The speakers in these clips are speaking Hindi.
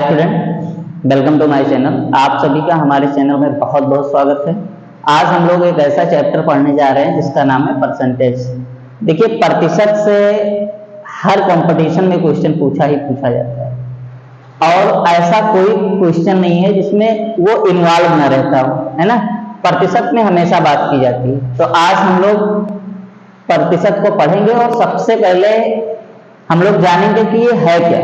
Student, welcome to my channel. आप सभी का हमारे चैनल में बहुत बहुत स्वागत है। आज हम लोग एक ऐसा चैप्टर पढ़ने जा रहे हैं जिसका नाम है परसेंटेज। देखिए, प्रतिशत से हर कंपटीशन में क्वेश्चन पूछा ही पूछा जाता है और ऐसा कोई क्वेश्चन नहीं है जिसमें वो इन्वॉल्व न रहता हो, है ना। प्रतिशत में हमेशा बात की जाती है। तो आज हम लोग प्रतिशत को पढ़ेंगे और सबसे पहले हम लोग जानेंगे कि ये है क्या।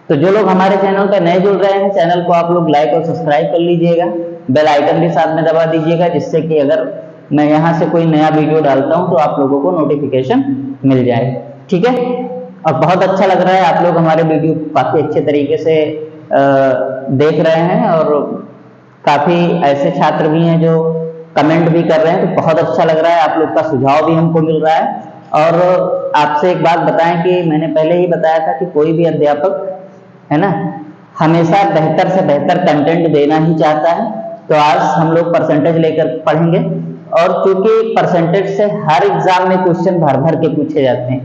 तो जो लोग हमारे चैनल पर नए जुड़ रहे हैं, चैनल को आप लोग लाइक और सब्सक्राइब कर लीजिएगा, बेल आइकन भी साथ में दबा दीजिएगा, जिससे कि अगर मैं यहाँ से कोई नया वीडियो डालता हूँ तो आप लोगों को नोटिफिकेशन मिल जाए। ठीक है। और बहुत अच्छा लग रहा है, आप लोग हमारे वीडियो काफ़ी अच्छे तरीके से देख रहे हैं और काफ़ी ऐसे छात्र भी हैं जो कमेंट भी कर रहे हैं, तो बहुत अच्छा लग रहा है। आप लोग का सुझाव भी हमको मिल रहा है। और आपसे एक बात बताएं कि मैंने पहले ही बताया था कि कोई भी अध्यापक, है ना, हमेशा बेहतर से बेहतर कंटेंट देना ही चाहता है। तो आज हम लोग परसेंटेज लेकर पढ़ेंगे और क्योंकि परसेंटेज से हर एग्जाम में क्वेश्चन भर भर के पूछे जाते हैं,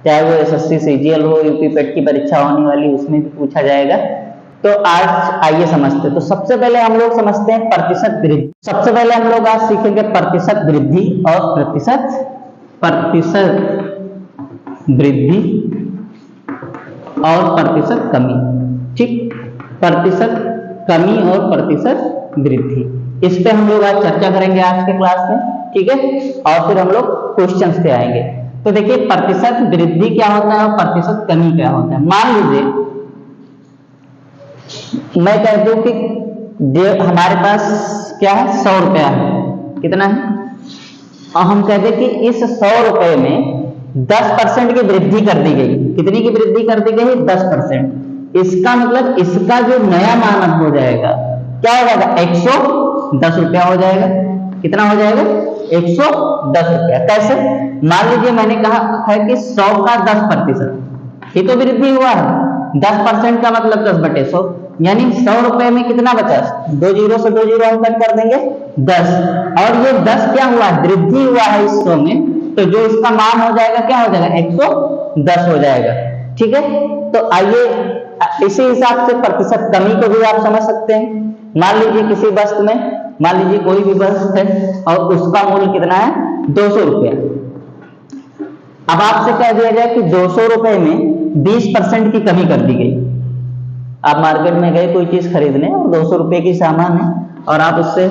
चाहे वो एसएससी सीजीएल हो, यूपी पेट की परीक्षा होने वाली, उसमें भी पूछा जाएगा। तो आज आइए समझते हैं। तो सबसे पहले हम लोग समझते हैं प्रतिशत वृद्धि। सबसे पहले हम लोग आज सीखेंगे प्रतिशत वृद्धि और प्रतिशत वृद्धि और प्रतिशत कमी। ठीक, प्रतिशत कमी और प्रतिशत वृद्धि, इस पे हम लोग आज चर्चा करेंगे आज के क्लास में। ठीक है। और फिर हम लोग क्वेश्चंस पे आएंगे। तो देखिए, प्रतिशत वृद्धि क्या होता है और प्रतिशत कमी क्या होता है। मान लीजिए मैं कह दूं कि हमारे पास क्या है, 100 रुपया है। कितना है? और हम कहते कि इस 100 रुपए में 10% की वृद्धि कर दी गई। कितनी की वृद्धि कर दी गई? 10%। इसका मतलब इसका जो नया मान हो जाएगा क्या हो जाएगा? 110 रुपया हो जाएगा। कितना हो जाएगा? 110 रुपया। कैसे? मान लीजिए मैंने कहा है कि 100 का 10%, ये तो वृद्धि हुआ है। 10% का मतलब 10/100, यानी 100 रुपए में कितना बचा? 2 जीरो से 2 जीरो हम कट कर देंगे 10। और ये 10 क्या हुआ? वृद्धि हुआ है इस 100 में। तो जो इसका मान हो जाएगा क्या हो जाएगा? 110 हो जाएगा। ठीक है। तो आइए इसी हिसाब से प्रतिशत कमी को भी आप समझ सकते हैं। मान लीजिए किसी वस्तु में, मान लीजिए कोई भी वस्तु है और उसका मूल्य कितना है? 200 रुपया। अब आपसे कह दिया जाए कि 200 रुपए में 20% की कमी कर दी गई। आप मार्केट में गए कोई चीज खरीदने और 200 रुपए की सामान है और आप उससे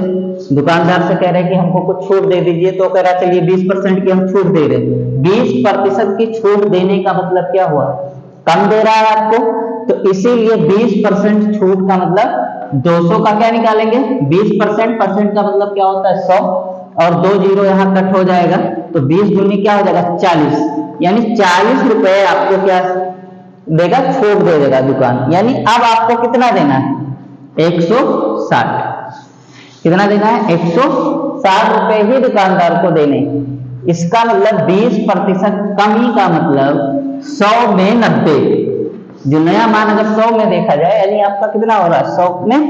दुकानदार से कह रहे हैं कि हमको कुछ छूट दे दीजिए, तो कह रहा है चलिए 20% की हम छूट दे रहे हैं। 20% की छूट देने का मतलब क्या हुआ? कम दे रहा है आपको। तो इसीलिए 20% छूट का मतलब 200 का क्या निकालेंगे? 20%, परसेंट का मतलब क्या होता है? 100। और 2 जीरो यहाँ कट हो जाएगा तो 20 दूनी क्या हो जाएगा? 40। यानी 40 रुपए आपको क्या देगा? छूट दे देगा दुकान। यानी अब आपको कितना देना है? 160। कितना देना है? 160 रुपए ही दुकानदार को देने। इसका मतलब 20% कमी का मतलब 100 में 90। जो नया मान अगर 100 में देखा जाए, यानी आपका कितना हो रहा है? 100 में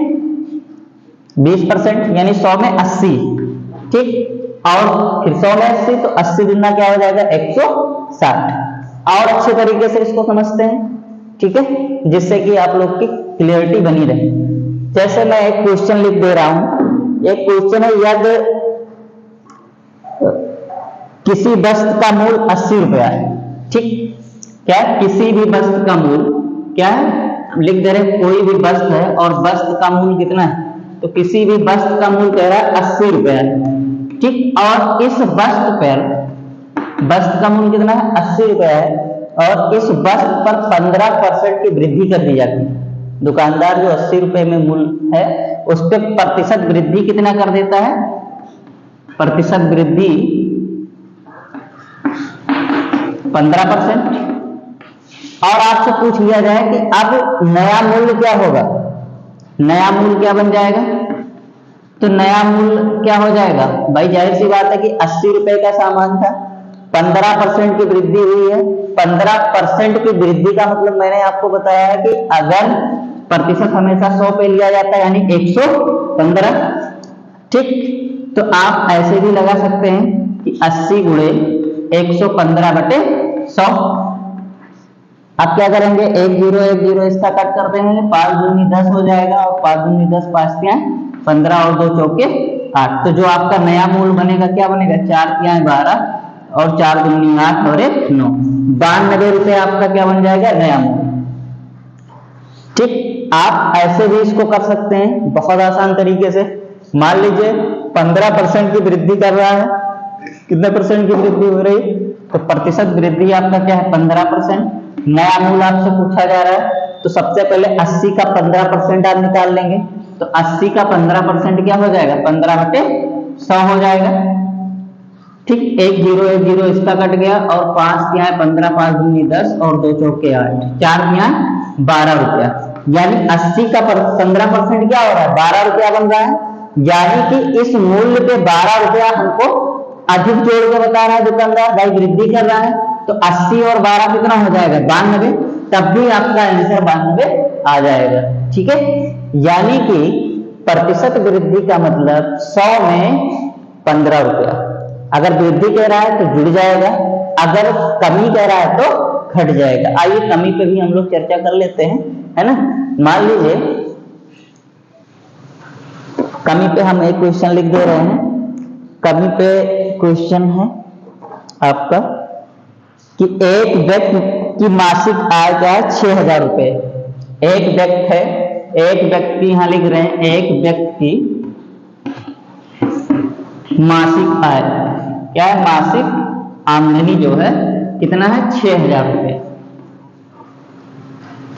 20%, यानी 100 में 80। ठीक। और फिर 100 में 80, तो 80 दूना क्या हो जाएगा? 160। और अच्छे तरीके से इसको समझते हैं, ठीक है, जिससे कि आप लोग की क्लियरिटी बनी रहे। जैसे मैं एक क्वेश्चन लिख दे रहा हूं। एक क्वेश्चन है, यदि किसी वस्तु का मूल्य 80 रुपया है। ठीक। क्या? किसी भी वस्तु का मूल्य क्या है? लिख दे रहे कोई भी वस्तु है और वस्तु का मूल्य कितना है? तो किसी भी वस्तु का मूल्य कह रहा है 80 रुपया है। ठीक। और इस वस्तु पर, वस्तु का मूल्य कितना है? 80 रुपया है और इस वस्तु पर 15% की वृद्धि कर दी जाती है। दुकानदार जो 80 रुपए में मूल्य है उस पर प्रतिशत वृद्धि कितना कर देता है? प्रतिशत वृद्धि 15%। और आपसे पूछ लिया जाए कि अब नया मूल्य क्या होगा? नया मूल्य क्या बन जाएगा? तो नया मूल्य क्या हो जाएगा? भाई जाहिर सी बात है कि 80 रुपए का सामान था, 15% की वृद्धि हुई है। 15% की वृद्धि का मतलब मैंने आपको बताया है कि अगर प्रतिशत हमेशा 100 पे लिया जाता है, यानी 115। ठीक। तो आप ऐसे भी लगा सकते हैं कि 80 गुणे 115/100। अब क्या करेंगे, 1 0 इसका कट कर देंगे, 5 दूनी 10 हो जाएगा, और 5 दूनी 10, 5 तियां 15 और 2 चौके 8। तो जो आपका नया मूल बनेगा क्या बनेगा, 4 तियां 12 और 4 दूनी 8 और 1 9, 92 रुपये आपका क्या बन जाएगा, नया मूल। ठीक, आप ऐसे भी इसको कर सकते हैं बहुत आसान तरीके से। मान लीजिए 15% की वृद्धि कर रहा है, कितने परसेंट की वृद्धि हो रही, तो प्रतिशत वृद्धि आपका क्या है, 15%। नया मूल आपसे पूछा जा रहा है, तो सबसे पहले 80 का 15% आप निकाल लेंगे, तो 80 का 15% क्या हो जाएगा, 15/100 हो जाएगा। ठीक, 1 0 इसका कट गया, और 5 तिहाई 15, 5 दूनी 10 और 2 चौके 8, 4 तिहाई 12 रुपया। यानी 80 का 15% क्या हो रहा है, 12 रुपया बन रहा है। यानी कि इस मूल्य पे 12 रुपया हमको अधिक जोड़ के बता रहा है दुकानदार, भाई वृद्धि कर रहा है। तो 80 और 12 कितना हो जाएगा, 92, तब भी आपका आंसर 92 आ जाएगा। ठीक है, यानी कि प्रतिशत वृद्धि का मतलब 100 में 15 रुपया। अगर वृद्धि कह रहा है तो जुड़ जाएगा, अगर कमी कह रहा है तो घट जाएगा। आइए कमी पे भी हम लोग चर्चा कर लेते हैं, है ना। मान लीजिए कमी पे हम एक क्वेश्चन लिख दे रहे हैं। कमी पे क्वेश्चन है आपका कि एक व्यक्ति की मासिक आय क्या है, 6000 रुपए। एक व्यक्ति है, एक व्यक्ति यहां लिख रहे हैं, एक व्यक्ति मासिक आय क्या है, मासिक आमदनी जो है कितना है, 6000 रुपए।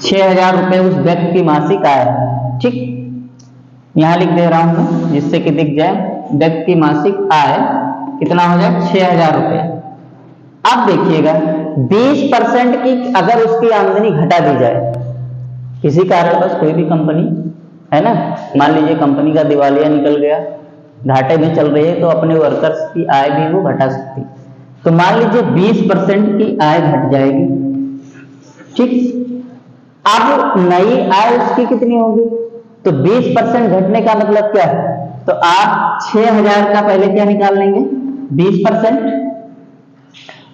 6000 रुपए उस व्यक्ति की मासिक आय है। ठीक, यहां लिख दे रहा हूं जिससे कि दिख जाए, व्यक्ति की मासिक आय कितना हो जाए, 6000 रुपए। अब देखिएगा 20% की अगर उसकी आमदनी घटा दी जाए, किसी कारणवश कोई भी कंपनी है ना, मान लीजिए कंपनी का दिवालिया निकल गया, घाटे में चल रही है, तो अपने वर्कर्स की आय भी वो घटा सकती। तो मान लीजिए 20% की आय घट जाएगी। ठीक, अब नई आय उसकी कितनी होगी, तो 20% घटने का मतलब क्या है, तो आप 6000 का पहले क्या निकाल लेंगे, 20%।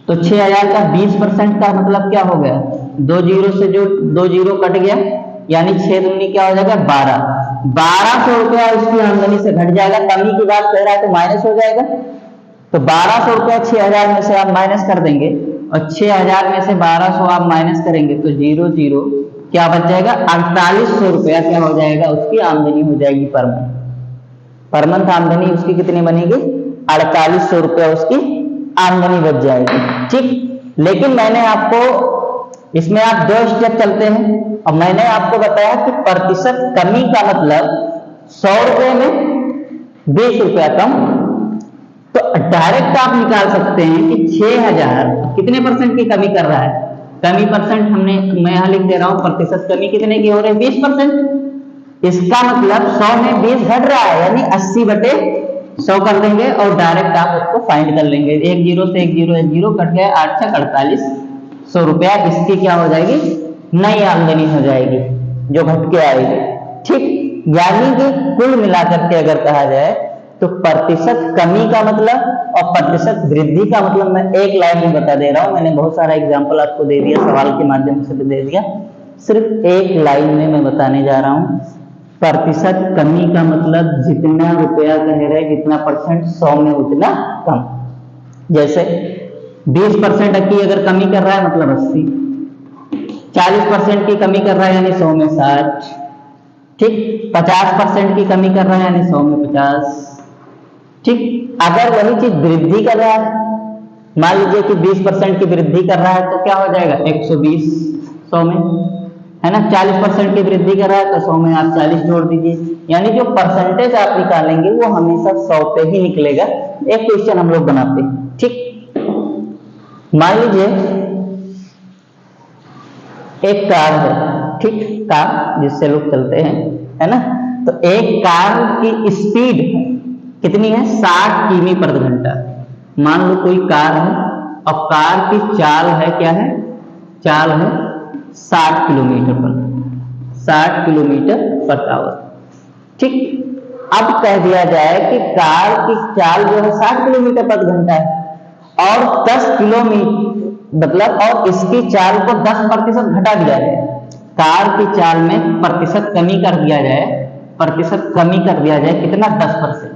तो 6000 का 20% का मतलब क्या हो गया, 2 जीरो से जो 2 जीरो कट गया, यानी 6 दूनी क्या हो जाएगा, 1200 रुपया उसकी आमदनी से घट जाएगा। कमी की बात कह रहा है तो माइनस हो जाएगा। तो 1200 रुपया 6000 में से आप माइनस कर देंगे, और 6000 में से 1200 आप माइनस करेंगे, तो 0 0 क्या बच जाएगा, 4800 रुपया क्या हो जाएगा, उसकी आमदनी हो जाएगी पर मंथ। पर मंथ आमदनी उसकी कितनी बनेगी, 4800 रुपया उसकी आमदनी बच जाएगी। ठीक, लेकिन मैंने आपको इसमें आप 2 स्टेप चलते हैं, और मैंने आपको बताया कि प्रतिशत कमी का मतलब 100 रुपए में 20 रुपया कम। तो डायरेक्ट आप निकाल सकते हैं कि 6000 कितने परसेंट की कमी कर रहा है, कमी परसेंट मैं यहां लिख दे रहा हूं, प्रतिशत कमी कितने की हो रही है, 20%। इसका मतलब 100 में 20 घट रहा है, यानी 80/100 कर देंगे, और डायरेक्ट आप उसको फाइंड कर लेंगे। 1 0 से 1 0 1 0 कट गया, 8 6 4800 रुपया इसकी क्या हो जाएगी, नई आमदनी हो जाएगी जो घट के आएगी। ठीक, यानी कि कुल मिलाकर के अगर कहा जाए तो प्रतिशत कमी का मतलब और प्रतिशत वृद्धि का मतलब मैं एक लाइन में बता दे रहा हूं। मैंने बहुत सारा एग्जांपल आपको दे दिया, सवाल के माध्यम से भी दे दिया, सिर्फ एक लाइन में मैं बताने जा रहा हूं। प्रतिशत कमी का मतलब जितना रुपया कह रहे, जितना परसेंट 100 में उतना कम। जैसे 20% की अगर कमी कर रहा है मतलब 80, 40% की कमी कर रहा है यानी 100 में 60। ठीक, 50% की कमी कर रहा है यानी 100 में 50। ठीक, अगर वही चीज वृद्धि कर रहा है, मान लीजिए कि 20% की वृद्धि कर रहा है तो क्या हो जाएगा, 120 100 में, है ना। 40% की वृद्धि कर रहा है तो 100 में आप 40 जोड़ दीजिए, यानी जो परसेंटेज आप निकालेंगे वो हमेशा 100 पे ही निकलेगा। एक क्वेश्चन हम लोग बनाते हैं। ठीक, मान लीजिए एक कार है, ठीक, कार जिससे लोग चलते हैं, है ना। तो एक कार की स्पीड कितनी है, 60 किमी प्रति घंटा। मान लो कोई कार है और कार की चाल है, क्या है, चाल है 60 किलोमीटर पर 60 किलोमीटर पर आवर। ठीक, अब कह दिया जाए कि कार की चाल जो है 60 किलोमीटर प्रति घंटा है, और 10 मतलब और इसकी चाल को 10% घटा दिया जाए, कार की चाल में प्रतिशत कमी कर दिया जाए, प्रतिशत कमी कर दिया जाए कितना 10%।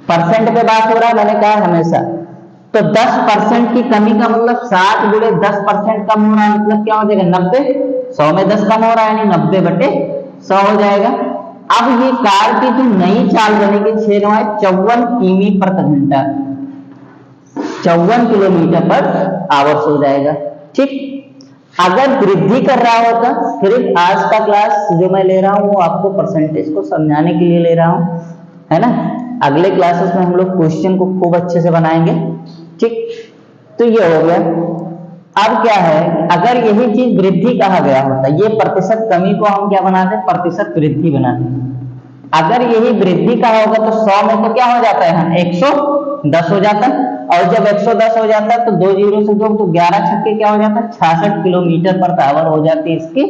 परसेंट पे बात हो रहा है, मैंने कहा हमेशा। तो 10% की कमी का मतलब 60 गुणे 10% कम हो रहा है, मतलब क्या हो जाएगा 90। 100 में 10 कम हो रहा है यानी 90/100 हो जाएगा। अब ये कार की जो नई चाल बनेगी 54 किमी प्रति घंटा, 54 किलोमीटर पर आवर्स हो जाएगा। ठीक, अगर वृद्धि कर रहा होगा, सिर्फ आज का क्लास जो मैं ले रहा हूं वो आपको परसेंटेज को समझाने के लिए ले रहा हूं, है ना। अगले क्लासेस में हम लोग क्वेश्चन को खूब अच्छे से बनाएंगे। ठीक, तो ये हो गया। अब क्या है, अगर यही चीज वृद्धि कहा गया होता, ये प्रतिशत कमी को हम क्या बनाते, प्रतिशत वृद्धि बनाते। अगर यही वृद्धि कहा होगा तो 100 में तो क्या हो जाता है 110 हो जाता है, और जब 110 हो जाता है तो 2 जीरो से 2 तो 11 छक्के क्या हो जाता है 66 किलोमीटर पर आवर हो जाती है इसकी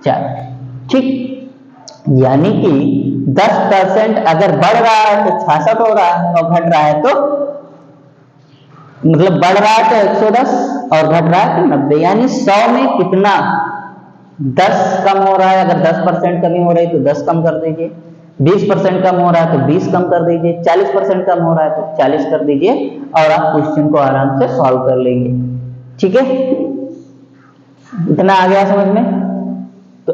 चाल। ठीक, यानी कि 10% अगर बढ़ रहा है तो 66 हो रहा है, और घट रहा है तो मतलब बढ़ रहा है तो 110 और घट रहा है तो 90, यानी 100 में कितना 10 कम हो रहा है। अगर 10% कमी हो रही है तो 10 कम कर दीजिए, 20% कम हो रहा है तो 20 कम कर दीजिए, 40% कम हो रहा है तो 40 कर दीजिए, और आप क्वेश्चन को आराम से सॉल्व कर लेंगे। ठीक है, इतना आ गया समझ में। तो